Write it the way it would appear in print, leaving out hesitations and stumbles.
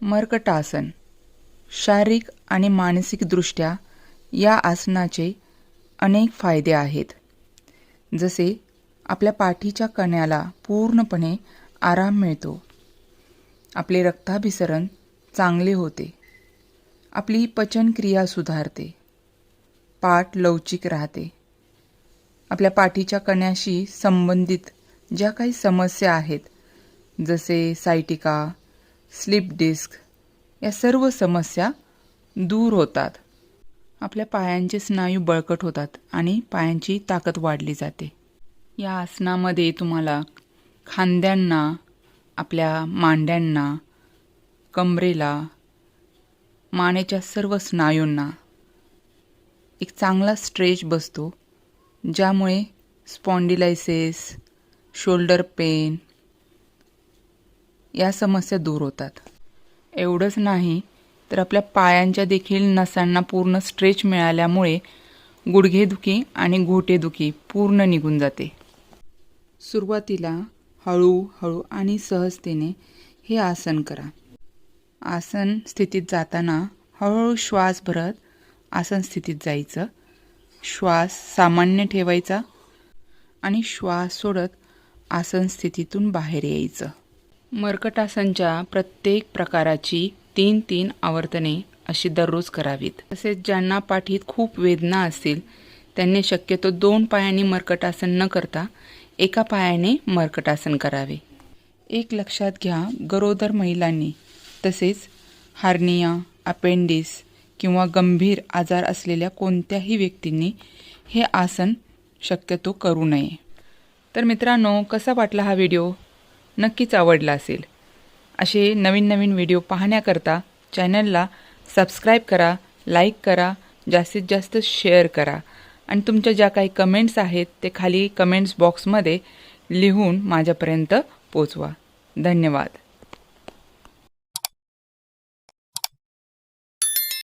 मर्कटासन शारीरिक आणि मानसिकदृष्ट्या या आसनाचे अनेक फायदे आहेत. जसे आपल्या पाठीच्या कण्याला पूर्णपणे आराम मिळतो, आपले रक्ताभिसरण चांगले होते, आपली पचनक्रिया सुधारते, पाठ लवचिक राहते. आपल्या पाठीच्या कण्याशी संबंधित ज्या काही समस्या आहेत, जसे सायटिका, स्लिप डिस्क, या सर्व समस्या दूर होतात. आपल्या पायांचे स्नायू बळकट होतात आणि पायांची ताकद वाढली जाते. या आसनामध्ये तुम्हाला खांद्यांना, आपल्या मांड्यांना, कमरेला, मानेच्या सर्व स्नायूंना एक चांगला स्ट्रेच बसतो, ज्यामुळे स्पॉन्डिलायसिस, शोल्डर पेन या समस्या दूर होतात. एवढंच नाही तर आपल्या पायांच्या देखील नसांना पूर्ण स्ट्रेच मिळाल्यामुळे गुडघेदुखी आणि घोटेदुखी पूर्ण निघून जाते. सुरुवातीला हळूहळू आणि सहजतेने हे आसन करा. आसन स्थितीत जाताना हळूहळू श्वास भरत आसन स्थितीत जायचं, श्वास सामान्य ठेवायचा आणि श्वास सोडत आसन स्थितीतून बाहेर यायचं. मर्कटासनच्या प्रत्येक प्रकाराची 3-3 आवर्तने अशी दररोज करावीत. तसेच ज्यांना पाठीत खूप वेदना असतील त्यांनी शक्यतो 2 पायांनी मर्कटासन न करता एका पायाने मर्कटासन करावे. एक लक्षात घ्या, गरोदर महिलांनी तसेच हार्निया, अपेंडिस किंवा गंभीर आजार असलेल्या कोणत्याही व्यक्तींनी हे आसन शक्यतो करू नये. तर मित्रांनो, कसा वाटला हा व्हिडिओ? नक्कीच आवडला असेल. असे नवीन नवीन व्हिडिओ पाहण्याकरता चॅनलला सबस्क्राईब करा, लाईक करा, जास्तीत जास्त शेअर करा आणि तुमच्या ज्या काही कमेंट्स आहेत ते खाली कमेंट्स बॉक्समध्ये लिहून माझ्यापर्यंत पोचवा. धन्यवाद.